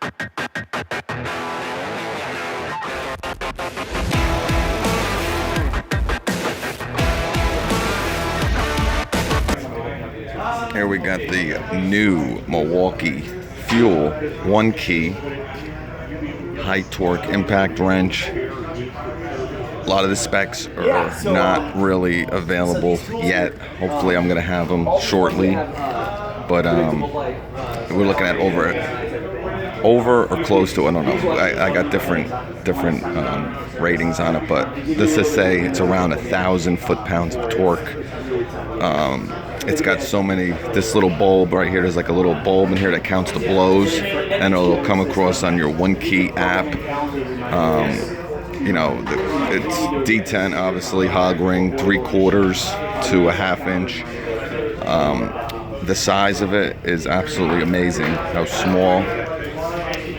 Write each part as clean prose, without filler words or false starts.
Here we got the new Milwaukee Fuel 1 key high torque impact wrench. A lot of the specs are not really available yet. Hopefully I'm gonna have them shortly, but we're looking at over or close to, I don't know. I got different ratings on it, but this is say it's around 1,000 foot-pounds of torque. It's got so many, this little bulb right here, there's like a little bulb in here that counts the blows, and it'll come across on your 1 key app. You know, it's D10 obviously, hog ring, 3/4 to a 1/2 inch. The size of it is absolutely amazing, how small.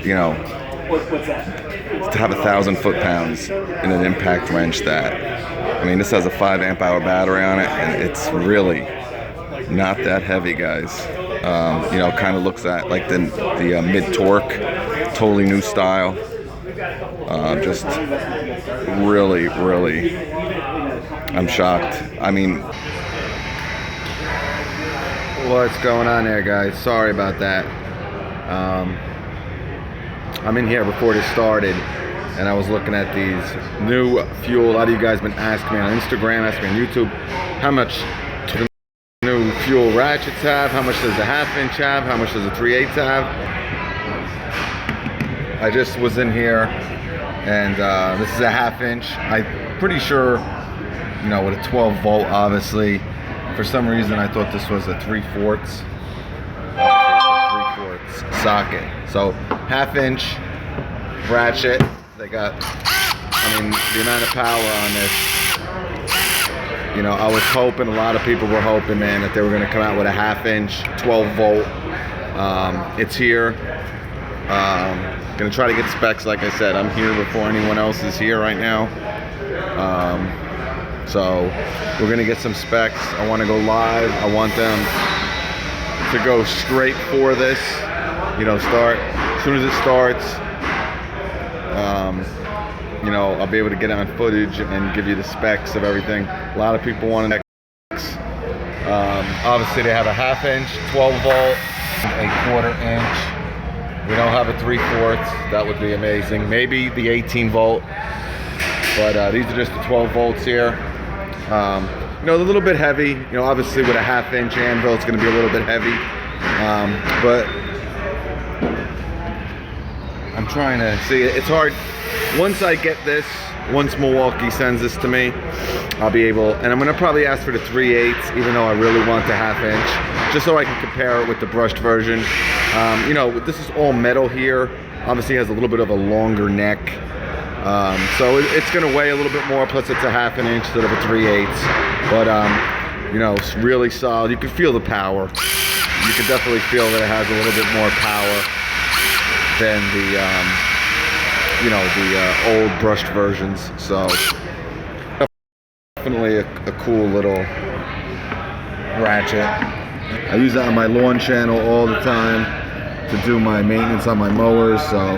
You know, to have 1,000 foot-pounds in an impact wrench that, I mean, this has a 5 amp hour battery on it, and it's really not that heavy, guys. You know, kind of looks at like the mid torque, totally new style. Just really, I'm shocked. I mean, what's going on there, guys? Sorry about that. I'm in here before this started, and I was looking at these new Fuel. A lot of you guys have been asking me on Instagram, asking me on YouTube, how much the new Fuel ratchets have, how much does the 1/2 inch have, how much does the 3/8 have. I just was in here, and this is a 1/2 inch. I'm pretty sure, you know, with a 12 volt, obviously. For some reason, I thought this was a 3/4 socket. So 1/2 inch ratchet. They got, I mean, the amount of power on this. You know, I was hoping, a lot of people were hoping, man, that they were gonna come out with a 1/2 inch, 12 volt. It's here. Gonna try to get specs, like I said. I'm here before anyone else is here right now. So we're gonna get some specs. I wanna go live. I want them to go straight for this. You know, start as soon as it starts. You know, I'll be able to get on footage and give you the specs of everything. A lot of people want specs. Obviously, they have a 1/2 inch, 12 volt, a 1/4 inch. We don't have a 3/4. That would be amazing. Maybe the 18 volt, but these are just the 12 volts here. You know, they're a little bit heavy. You know, obviously with a 1/2 inch anvil, it's going to be a little bit heavy. But I'm trying to see. It's hard. Once I get this, once Milwaukee sends this to me, I'll be able, and I'm going to probably ask for the 3/8, even though I really want the 1/2 inch, just so I can compare it with the brushed version. You know, this is all metal here. Obviously, it has a little bit of a longer neck. So it's going to weigh a little bit more, plus it's a 1/2 inch instead of a 3/8. But, you know, it's really solid. You can feel the power. You can definitely feel that it has a little bit more power than the, you know, the old brushed versions. So definitely a cool little ratchet. I use that on my lawn channel all the time to do my maintenance on my mowers. So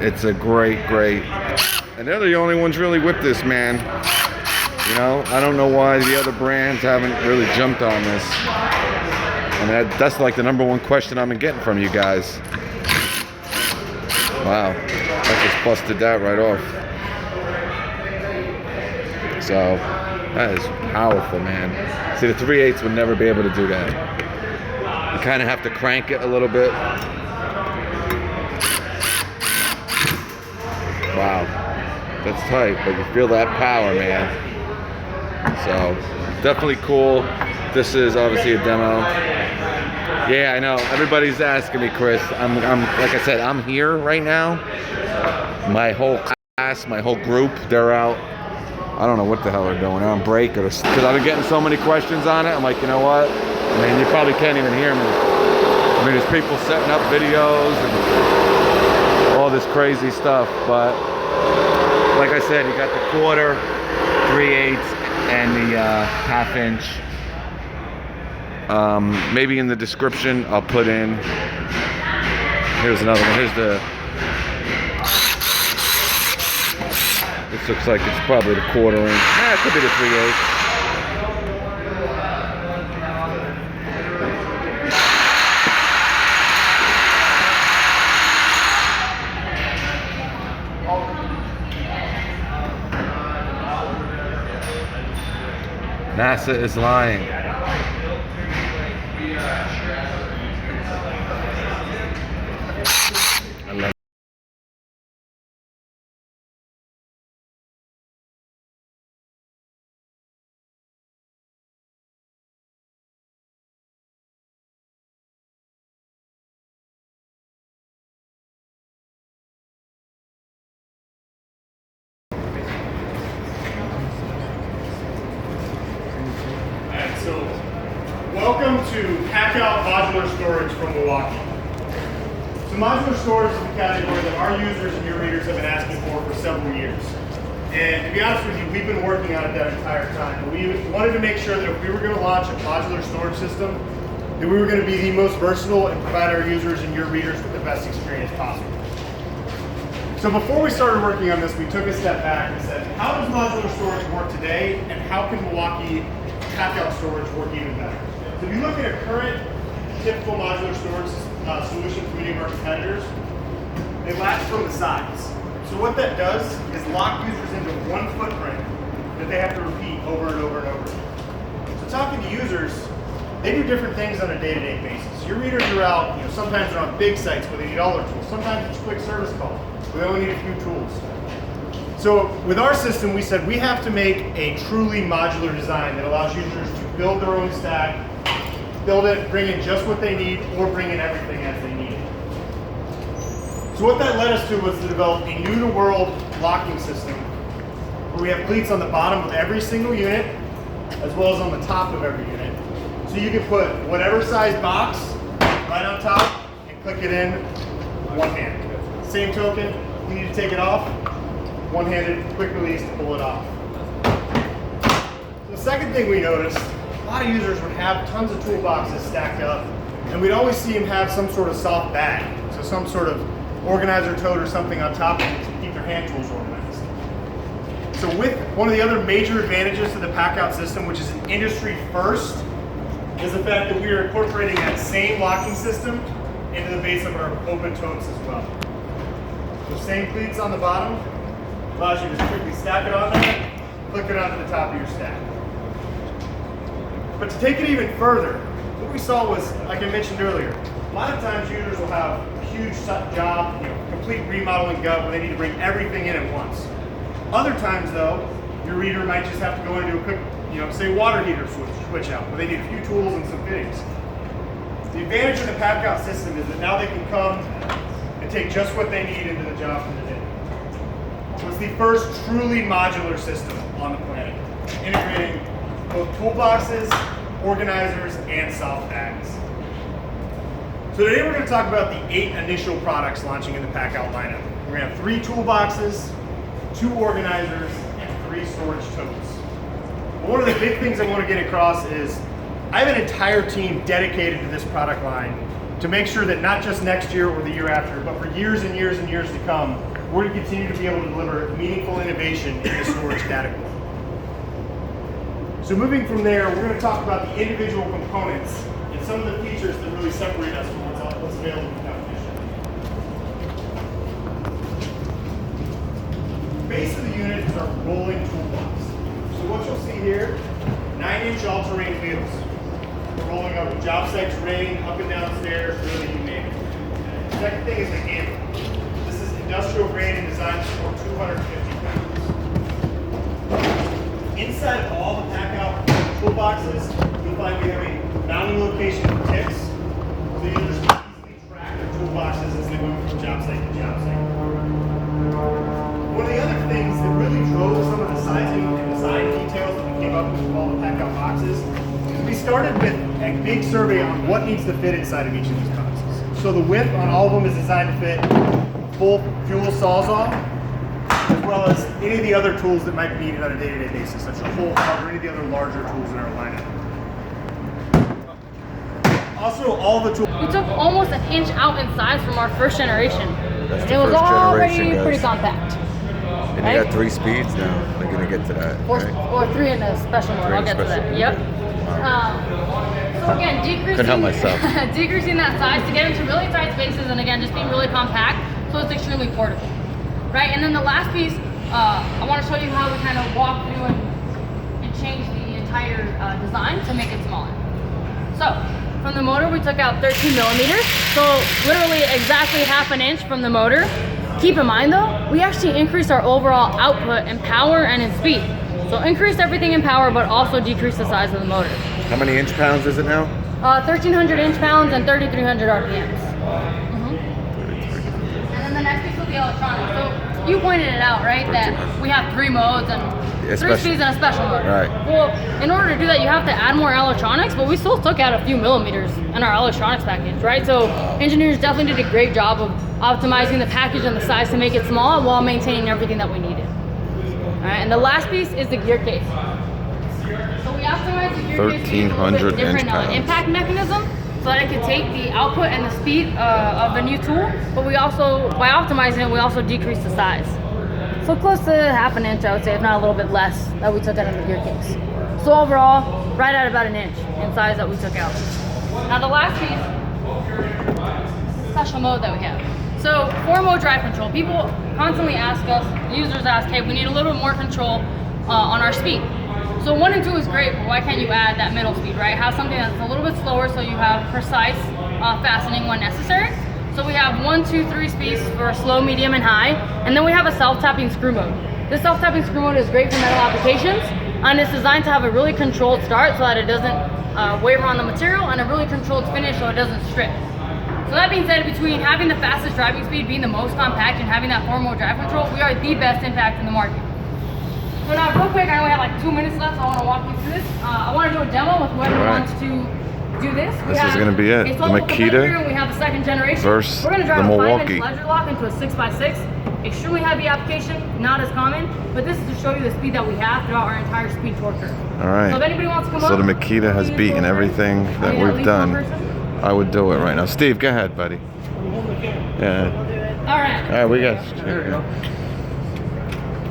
it's a great, and they're the only ones really with this, man. You know, I don't know why the other brands haven't really jumped on this. I mean, that's like the #1 question I've been getting from you guys. Wow, I just busted that right off. So that is powerful, man. See, the 3/8 would never be able to do that. You kind of have to crank it a little bit. Wow, that's tight, but you feel that power, man. So definitely cool. This is obviously a demo. Yeah, I know. Everybody's asking me, Chris. I'm like I said, I'm here right now. My whole class, my whole group, they're out. I don't know what the hell they're doing. They're on break, because I've been getting so many questions on it. I'm like, you know what? I mean, you probably can't even hear me. I mean, there's people setting up videos and all this crazy stuff. But like I said, you got the 1/4, 3/8, and the 1/2 inch. Maybe in the description I'll put in Here's another one. Here's the. This looks like it's probably the 1/4 inch. Nah, it could be the 3/8. NASA is lying. So, welcome to Packout modular storage from Milwaukee. So modular storage is a category that our users and your readers have been asking for several years. And to be honest with you, we've been working on it that entire time. But we wanted to make sure that if we were going to launch a modular storage system, that we were going to be the most versatile and provide our users and your readers with the best experience possible. So before we started working on this, we took a step back and said, how does modular storage work today, and how can Milwaukee Packout storage work even better? So if you look at a current typical modular storage solution from many of our competitors, they latch from the sides. So what that does is lock users into one footprint that they have to repeat over and over and over. So talking to users, they do different things on a day-to-day basis. Your readers are out, sometimes they're on big sites where they need all their tools. Sometimes it's a quick service call where they only need a few tools. So with our system, we said we have to make a truly modular design that allows users to build their own stack, build it, bring in just what they need, or bring in everything as they need it. So what that led us to was to develop a new-to-world locking system where we have cleats on the bottom of every single unit, as well as on the top of every unit. So you can put whatever size box right on top and click it in one hand. Same token, you need to take it off, one-handed, quick release to pull it off. So the second thing we noticed, a lot of users would have tons of toolboxes stacked up, and we'd always see them have some sort of soft bag, so some sort of organizer tote or something on top of it to keep their hand tools organized. So with one of the other major advantages to the Packout system, which is an industry first, is the fact that we are incorporating that same locking system into the base of our open totes as well. The same cleats on the bottom allows you to quickly stack it on there, click it onto the top of your stack. But to take it even further, what we saw was, like I mentioned earlier, a lot of times users will have a huge job, complete remodeling gut where they need to bring everything in at once. Other times though, your reader might just have to go into a quick, say water heater switch out, where they need a few tools and some fittings. The advantage of the Packout system is that now they can come and take just what they need into the job for the day. So it's the first truly modular system on the planet, integrating both toolboxes, organizers, and soft bags. So today we're going to talk about the 8 initial products launching in the Packout lineup. We're going to have 3 toolboxes, 2 organizers, and 3 storage totes. But one of the big things I want to get across is I have an entire team dedicated to this product line to make sure that not just next year or the year after, but for years and years and years to come, we're going to continue to be able to deliver meaningful innovation in the storage category. So moving from there, we're going to talk about the individual components and some of the features that really separate us from what's available in the competition. The base of the unit is our rolling toolbox. So what you'll see here, 9-inch all-terrain wheels. We're rolling over job site terrain, up and down stairs, really you name it. The second thing is the handle. This is industrial grade and designed to support 250 pounds. Inside of all the Packout toolboxes, you'll find we have a mounting location for ticks, so users can easily track their toolboxes as they move from job site to job site. One of the other things that really drove some of the sizing and design details that we came up with all the Packout boxes is we started with a big survey on what needs to fit inside of each of these boxes. So the width on all of them is designed to fit full fuel sawzall, as well as any of the other tools that might be needed on a day-to-day basis, such as a hole hog or any of the other larger tools in our lineup. Also, all the tools. We took almost an inch out in size from our first generation. That's It the was first already generation, pretty guys. compact. And Right? you got 3 speeds now. We're gonna get to that. Or, Right? or 3 in a special mode. 3 I'll in get to special, that. Yep. okay. Wow. So again, decreasing, Couldn't help myself. decreasing that size to get into really tight spaces, and again, just being really compact, so it's extremely portable, right? And then the last piece, I want to show you how we kind of walk through and change the entire design to make it smaller. So from the motor, we took out 13 millimeters, so literally exactly half an inch from the motor. Keep in mind though, we actually increased our overall output in power and in speed. So increased everything in power, but also decreased the size of the motor. How many inch-pounds is it now? 1,300 inch-pounds and 3,300 RPMs. And then the next piece will be electronics. So you pointed it out, right? That we have 3 modes and 3 speeds and a special mode. Right. Well, in order to do that, you have to add more electronics, but we still took out a few millimeters in our electronics package, right? So engineers definitely did a great job of optimizing the package and the size to make it small while maintaining everything that we needed. All right, and the last piece is the gear case. So we optimized the gear case to use a little bit different impact mechanism so that it could take the output and the speed of the new tool, but we also, by optimizing it, we also decreased the size. So close to half an inch, I would say, if not a little bit less, that we took out of the gear case. So overall, right at about an inch in size that we took out. Now the last piece, special mode that we have. So 4-mode drive control. People constantly ask us, users ask, hey, we need a little bit more control on our speed. So 1 and 2 is great, but why can't you add that middle speed, right? Have something that's a little bit slower so you have precise fastening when necessary. So we have 1, 2, 3 speeds for slow, medium, and high. And then we have a self-tapping screw mode. This self-tapping screw mode is great for metal applications, and it's designed to have a really controlled start so that it doesn't waver on the material, and a really controlled finish so it doesn't strip. So that being said, between having the fastest driving speed, being the most compact, and having that 4-mode drive control, we are the best impact in the market. So now real quick, I only have like 2 minutes left, so I want to walk you through this. I want to do a demo with whoever wants to do this. This is going to be it. The Makita we have the 2nd generation. versus We're going to drive the a Milwaukee. 5-inch ledger lock into a 6x6. Extremely heavy application, not as common, but this is to show you the speed that we have throughout our entire speed torque curve. All right. So if anybody wants to come up, So the Makita has beaten everything that we've done. I would do it right now. Steve, go ahead, buddy. Yeah. All right. All right, we got.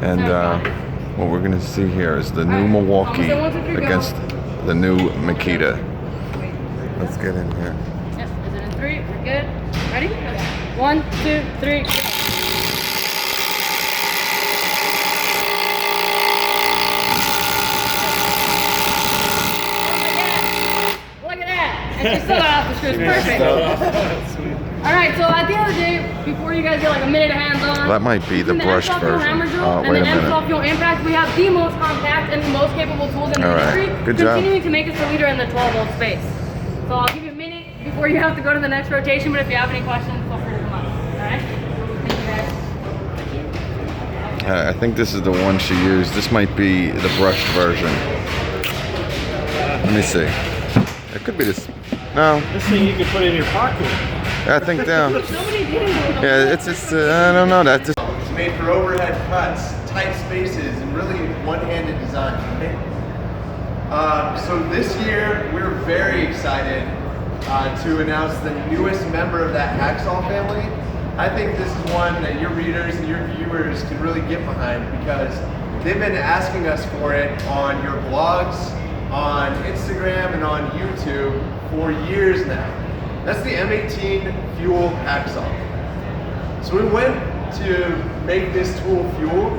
And what we're gonna see here is the new Milwaukee against the new Makita. Let's get in here. Yep. Is it in 3? We're good. Ready? 1, 2, 3. Go. Look at that! And she still got off the screws. Perfect. All right, so at the end of the day, before you guys get like a minute of hands-on, That might be the brushed version. and Wait a the minute. M-Stop Fuel Impact, we have the most compact and the most capable tools in the All right, industry, good job. continuing to make us the leader in the 12-volt space. So I'll give you a minute before you have to go to the next rotation, but if you have any questions, feel free to come up. All right? Thank you, guys. I think this is the one she used. This might be the brushed version. Let me see. It could be this. No, This thing you could put in your pocket. I think down. Somebody did it. Yeah, it's I don't know that. Just It's made for overhead cuts, tight spaces, and really one-handed design. Right? So this year, we're very excited to announce the newest member of that hacksaw family. I think this is one that your readers and your viewers can really get behind because they've been asking us for it on your blogs, on Instagram, and on YouTube for years now. That's the M18 Fuel hacksaw. So we went to make this tool fuel.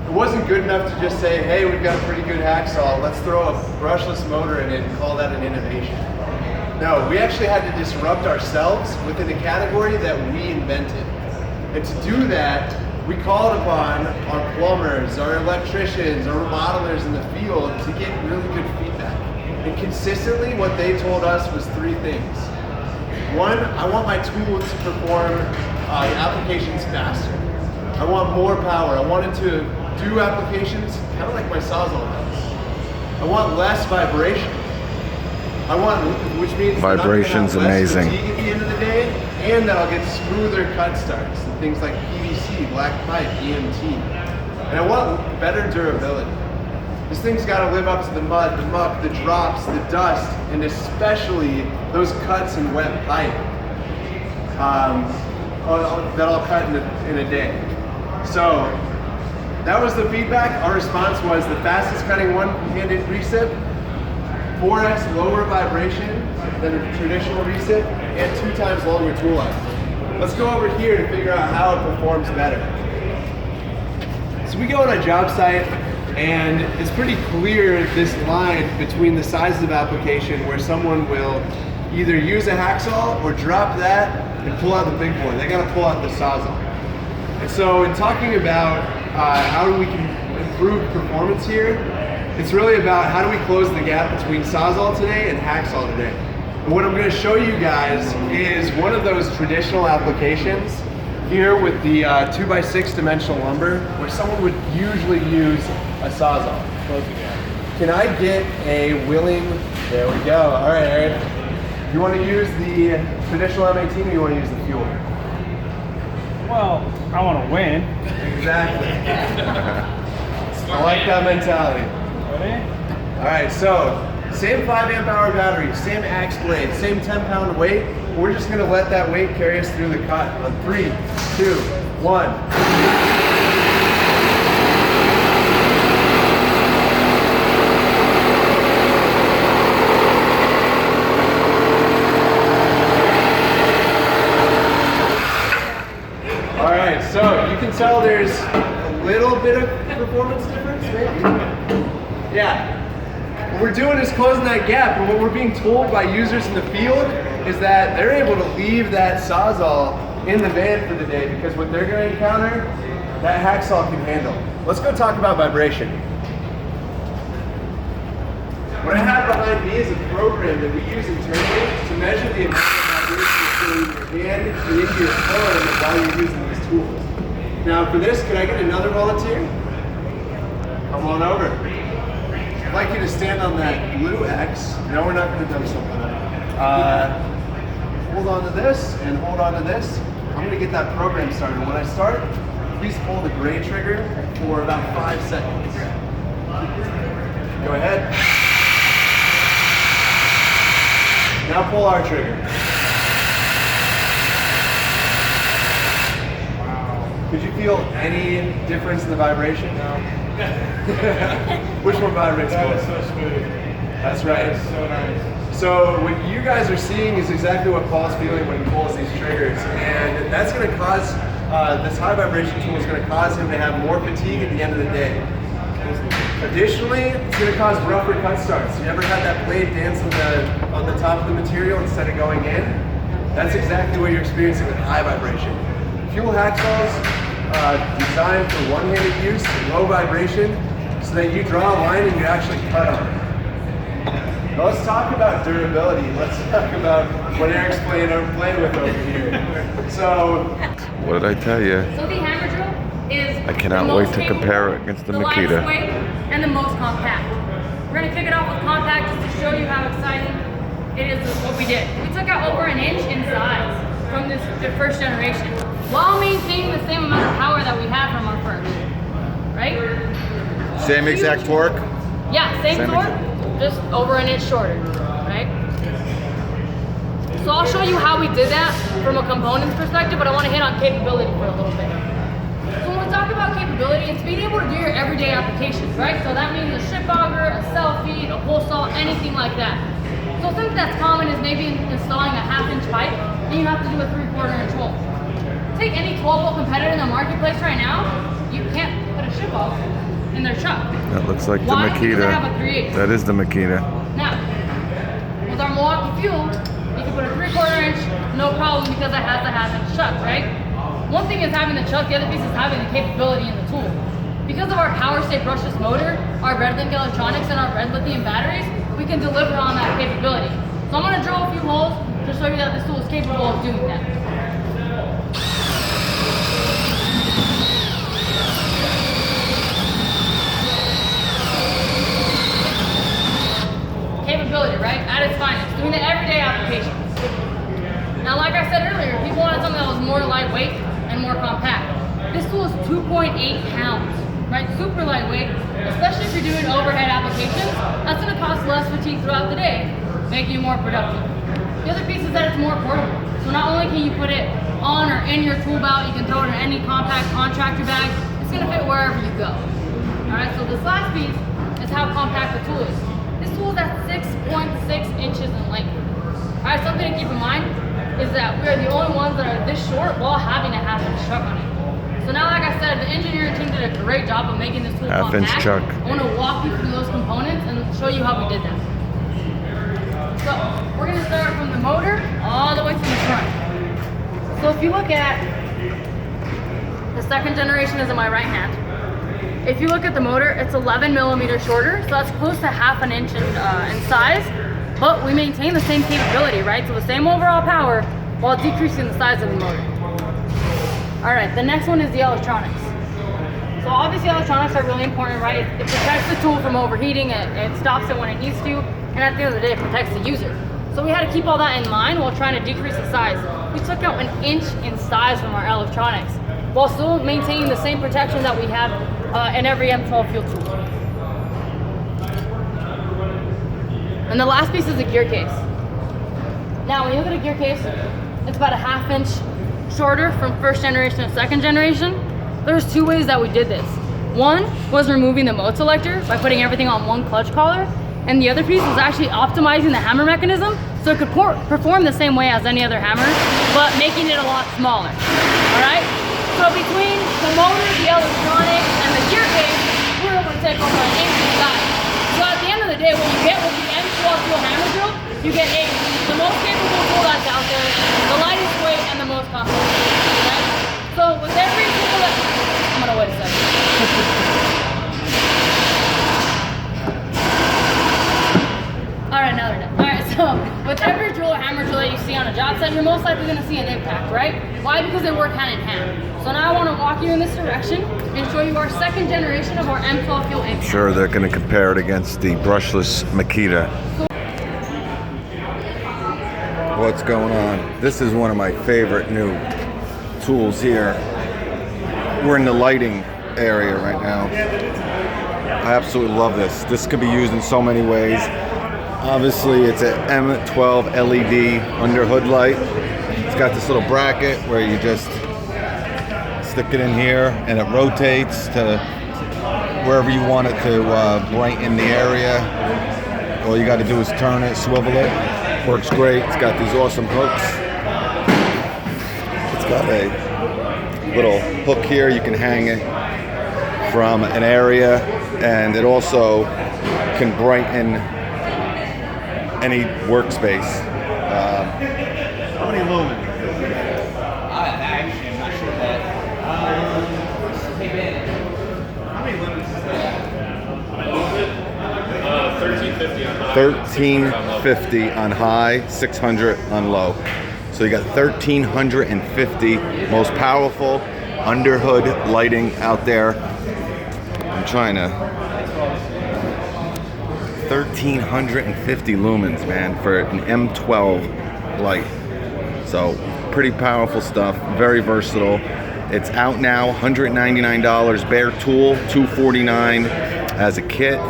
It wasn't good enough to just say, hey, we've got a pretty good hacksaw, let's throw a brushless motor in it and call that an innovation. No, we actually had to disrupt ourselves within a category that we invented. And to do that, we called upon our plumbers, our electricians, our remodelers in the field to get really good feedback. And consistently what they told us was 3 things. 1, I want my tool to perform applications faster. I want more power. I want it to do applications kind of like my Sawzall does. I want less vibration. Which means Vibration's that I'm gonna have less amazing. fatigue at the end of the day, and that I'll get smoother cut starts and things like PVC, black pipe, EMT. And I want better durability. This thing's got to live up to the mud, the muck, the drops, the dust, and especially those cuts in wet pipe that I'll cut in a day. So that was the feedback. Our response was the fastest cutting one-handed recip, 4x lower vibration than a traditional recip, and 2 times longer tool life. Let's go over here to figure out how it performs better. So we go on a job site, and it's pretty clear this line between the sizes of application where someone will either use a hacksaw or drop that and pull out the big boy. They gotta pull out the sawzall. And so in talking about how we can improve performance here, it's really about how do we close the gap between sawzall today and hacksaw today. And what I'm gonna show you guys is one of those traditional applications here with the 2x6 dimensional lumber, where someone would usually use a sawzall. Can I get a willing, there we go. All right, Aaron. You want to use the traditional M18 or you want to use the fuel? Well, I want to win. Exactly. I like that mentality. Ready? All right, so same 5 amp hour battery, same axe blade, same 10-pound weight. We're just going to let that weight carry us through the cut on 3, 2, 1. So you can tell there's a little bit of performance difference, maybe? Yeah. What we're doing is closing that gap, and what we're being told by users in the field is that they're able to leave that sawzall in the van for the day because what they're going to encounter, that hacksaw can handle. Let's go talk about vibration. What I have behind me is a program that we use internally to measure the amount of vibration in your hand and into your arm while you're using these tools. Now for this, can I get another volunteer? Come on over. I'd like you to stand on that blue X. No, we're not going to dump something. Hold on to this and hold on to this. I'm going to get that program started. When I start, please pull the gray trigger for about 5 seconds. Go ahead. Now pull our trigger. Could you feel any difference in the vibration? No. Which one vibrates more? That is so smooth. That's right. That is so nice. So what you guys are seeing is exactly what Paul's feeling when he pulls these triggers, and that's going to cause this high vibration tool is going to cause him to have more fatigue at the end of the day. Additionally, it's going to cause rougher cut starts. You ever had that blade dance on the top of the material instead of going in? That's exactly what you're experiencing with high vibration. Fuel hacksaws designed for one-handed use and low vibration so that you draw a line and you actually cut on it. Now let's talk about durability. Let's talk about what Eric's playing with over here. So, What did I tell you? So the hammer drill is I cannot the wait most to capable, compare it against the lightest Makita. weight, and the most compact. We're gonna kick it off with compact just to show you how exciting it is what we did. We took out over an inch in size from the first generation, while maintaining the same amount of power that we had from our first, right? Same exact torque? Yeah, same torque, just over an inch shorter, right? So I'll show you how we did that from a components perspective, but I want to hit on capability for a little bit. So when we talk about capability, it's being able to do your everyday applications, right? So that means a ship auger, a self-feed, a pull saw, anything like that. So something that's common is maybe installing a 1/2 inch pipe, and you have to do a 3/4 inch hole. Take any 12-volt competitor in the marketplace right now, you can't put a ship auger in their truck. That looks like Why? the Because they have a Makita. 3/8. That is the Makita. Now, with our Milwaukee fuel, you can put a 3/4 inch, no problem, because it has the 1/2 inch chuck, right? One thing is having the chuck, the other piece is having the capability in the tool. Because of our power state brushless motor, our RedLink electronics, and our red lithium batteries, we can deliver on that capability. So I'm gonna drill a few holes to show you that this tool is capable of doing that. Capability, right? At its finest, doing the everyday applications. Now, like I said earlier, people wanted something that was more lightweight and more compact. This tool is 2.8 pounds. right? Super lightweight, especially if you're doing overhead applications. That's gonna cause less fatigue throughout the day, making you more productive. The other piece is that it's more portable. So not only can you put it on or in your tool belt, you can throw it in any compact contractor bag. It's gonna fit wherever you go. All right, so this last piece is how compact the tool is. This tool is at 6.6 inches in length. All right, something to keep in mind is that we are the only ones that are this short while having a half-inch chuck on it. So now, like I said, the engineering team did a great job of making this tool Half-inch compact. chuck. I want to walk you through those components and show you how we did that. So we're gonna start from the motor all the way to the front. So if you look at the second generation is in my right hand. If you look at the motor, it's 11 millimeters shorter, so that's close to half an inch in size, but we maintain the same capability, right? So the same overall power while decreasing the size of the motor. All right, the next one is the electronics. So obviously electronics are really important, right? It protects the tool from overheating, it stops it when it needs to, and at the end of the day, it protects the user. So we had to keep all that in mind while trying to decrease the size. We took out 1 inch in size from our electronics, while still maintaining the same protection that we have in every M12 fuel tool. And the last piece is the gear case. Now, when you look at a gear case, it's about a half-inch shorter from first generation to second generation. There's 2 ways that we did this. One was removing the mode selector by putting everything on one clutch collar, and the other piece was actually optimizing the hammer mechanism so it could perform the same way as any other hammer, but making it a lot smaller. All right? So between the motor, the electronics, and the gear case, we were able to take over 1 inch in size. So at the end of the day, what you get with the M12 fuel hammer drill, you get the most capable tool that's out there, the lightest weight, and the most cost effective. Right? So with every tool that, I'm gonna wait a second. All right, now they're done. All right, so with every drill or hammer drill that you see on a job site, you're most likely gonna see an impact, right? Why? Because they work hand in hand. So now I wanna walk you in this direction and show you our second generation of our M12 fuel impact. Sure, they're going to compare it against the brushless Makita. What's going on? This is one of my favorite new tools here. We're in the lighting area right now. I absolutely love this. This could be used in so many ways. Obviously, it's an M12 LED under hood light. It's got this little bracket where you just stick it in here and it rotates to wherever you want it to brighten the area. All you got to do is turn it, swivel it. Works great. It's got these awesome hooks. It's got a little hook here. You can hang it from an area, and it also can brighten any workspace. How many lumens? Actually, I'm not sure that. How many lumens is that? 1350 on high. 1350 on high, 600 on low. So you got 1350 most powerful under hood lighting out there. I'm trying to 1350 lumens, man, for an M12 light. So pretty powerful stuff, very versatile. It's out now, $199 bare tool, $249 as a kit.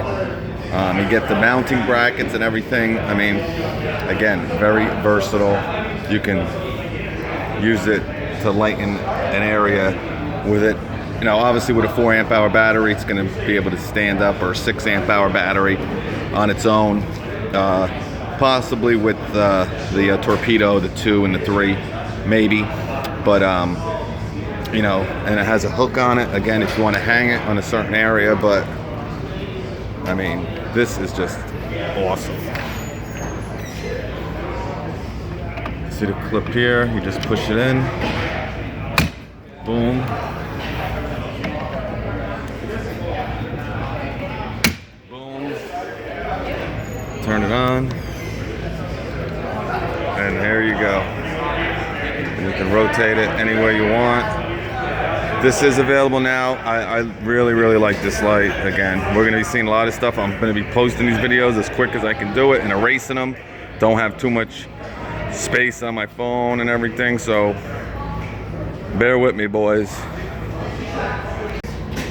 You get the mounting brackets and everything. I mean, again, very versatile. You can use it to lighten an area with it. You know, obviously with a 4 amp hour battery, it's going to be able to stand up, or a 6 amp hour battery on its own. Possibly with the torpedo, the 2 and the 3, maybe. But you know, and it has a hook on it. Again, if you want to hang it on a certain area, but I mean, this is just awesome. See the clip here? You just push it in. Boom. Boom. Turn it on. And there you go. And you can rotate it anywhere you want. This is available now. I really, really like this light. Again, we're gonna be seeing a lot of stuff. I'm gonna be posting these videos as quick as I can do it and erasing them. Don't have too much space on my phone and everything, so bear with me, boys.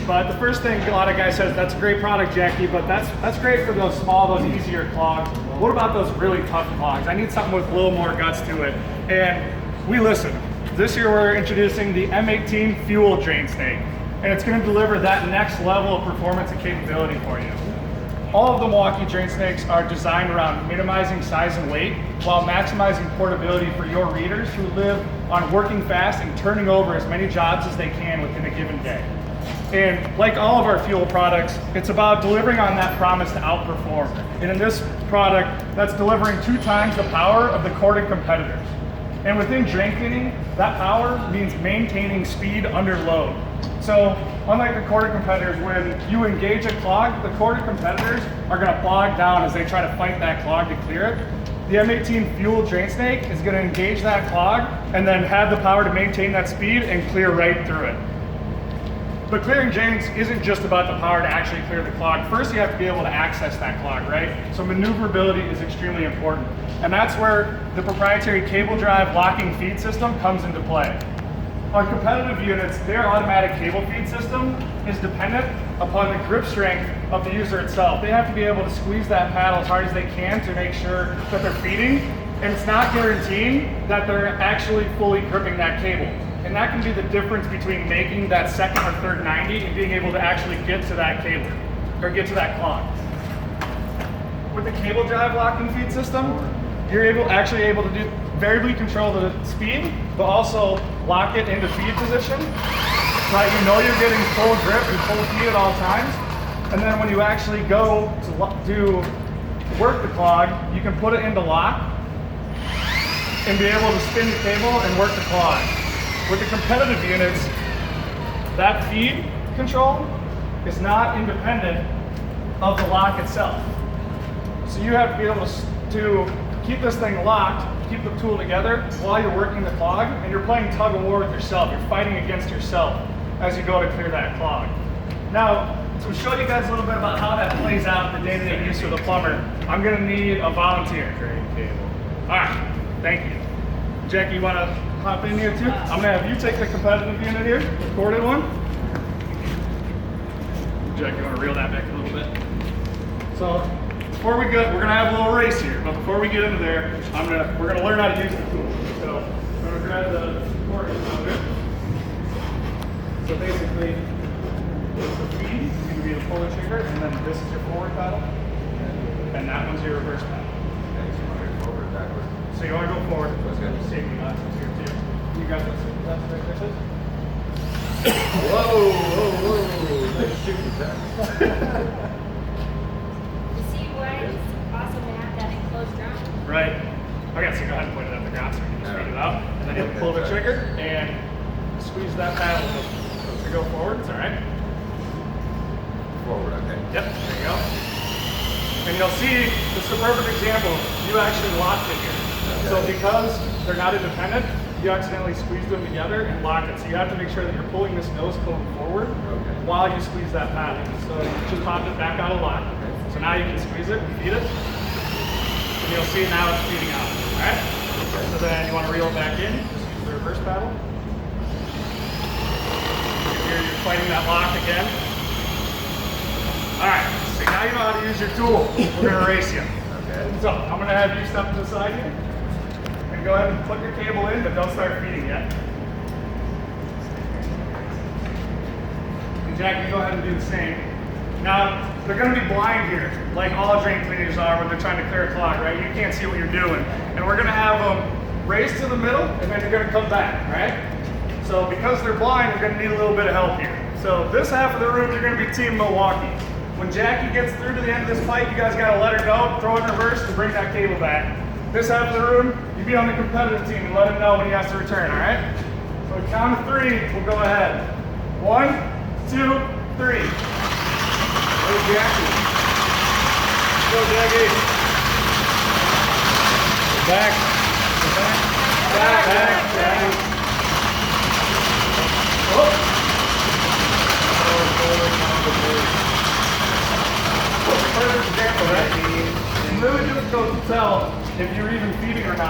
but the first thing a lot of guys says, that's a great product, Jackie, but that's great for those small, those easier clogs. What about those really tough clogs? I need something with a little more guts to it. And we listened. This year we're introducing the M18 Fuel Drain Snake, and it's going to deliver that next level of performance and capability for you. All of the Milwaukee drain snakes are designed around minimizing size and weight while maximizing portability for your readers who live on working fast and turning over as many jobs as they can within a given day. And like all of our fuel products, it's about delivering on that promise to outperform. And in this product, that's delivering 2 times the power of the corded competitors. And within drain cleaning, that power means maintaining speed under load. So unlike the corded competitors, when you engage a clog, the corded competitors are going to bog down as they try to fight that clog to clear it. The M18 Fuel Drain Snake is going to engage that clog and then have the power to maintain that speed and clear right through it. But clearing drains isn't just about the power to actually clear the clog. First, you have to be able to access that clog, right? So maneuverability is extremely important. And that's where the proprietary cable drive locking feed system comes into play. On competitive units, their automatic cable feed system is dependent upon the grip strength of the user itself. They have to be able to squeeze that paddle as hard as they can to make sure that they're feeding, and it's not guaranteeing that they're actually fully gripping that cable. And that can be the difference between making that second or third 90 and being able to actually get to that cable, or get to that clog. With the cable drive locking feed system, you're actually able to variably control the speed, but also lock it into feed position, so that you know you're getting full grip and full feed at all times. And then when you actually go to work the clog, you can put it into lock and be able to spin the cable and work the clog. With the competitive units, that feed control is not independent of the lock itself. So you have to be able to keep this thing locked, keep the tool together while you're working the clog, and you're playing tug of war with yourself. You're fighting against yourself as you go to clear that clog. Now, to show you guys a little bit about how that plays out in the day-to-day use of the plumber, I'm gonna need a volunteer. All right, thank you. Jackie, you wanna hop in here too? I'm gonna have you take the competitive unit here, the corded one. Jackie, you wanna reel that back a little bit? So, before we go, we're gonna have a little race here, but before we get into there, we're gonna learn how to use the tool. So I'm gonna grab the cord out here. So basically, the feed is gonna be the puller trigger, and then this is your forward paddle, and that one's your reverse paddle. Okay, so you want to go forward or backward? So you wanna go forward. That's good. Safety glasses here too. You got those safety glasses right there? Whoa, whoa, whoa. Nice shooting, Zach. See why it's awesome to have that enclosed ground. Right. Okay, so go ahead and point it at the ground so we can just feed it out. And then you'll pull the trigger and squeeze that paddle to go forward. It's all right. Forward, okay. Yep, there you go. And you'll see, this is a perfect example. You actually locked it here. Okay. So because they're not independent, you accidentally squeezed them together and locked it. So you have to make sure that you're pulling this nose cone forward while you squeeze that paddle. So you just popped it back out of lock. So now you can squeeze it and feed it. And you'll see now it's feeding out, all right? So then you want to reel it back in, just use the reverse paddle. Here you're fighting that lock again. All right, so now you know how to use your tool. We're gonna race you. Okay. So I'm gonna have you step to the side here. And go ahead and put your cable in, but don't start feeding yet. And Jack, you go ahead and do the same. Now, they're going to be blind here, like all drain cleaners are when they're trying to clear a clog, right? You can't see what you're doing. And we're going to have them race to the middle, and then you're going to come back, right? So because they're blind, you're going to need a little bit of help here. So this half of the room, you're going to be Team Milwaukee. When Jackie gets through to the end of this pipe, you guys got to let her go, throw it in reverse, and bring that cable back. This half of the room, you be on the competitive team and let him know when he has to return, all right? So count of 3, we'll go ahead. 1, 2, 3. Go Jackie. Go Jackie. Back. Back. Back. Back. Back. Oh. Perfect example, right? It's really difficult to tell if you're even feeding or not.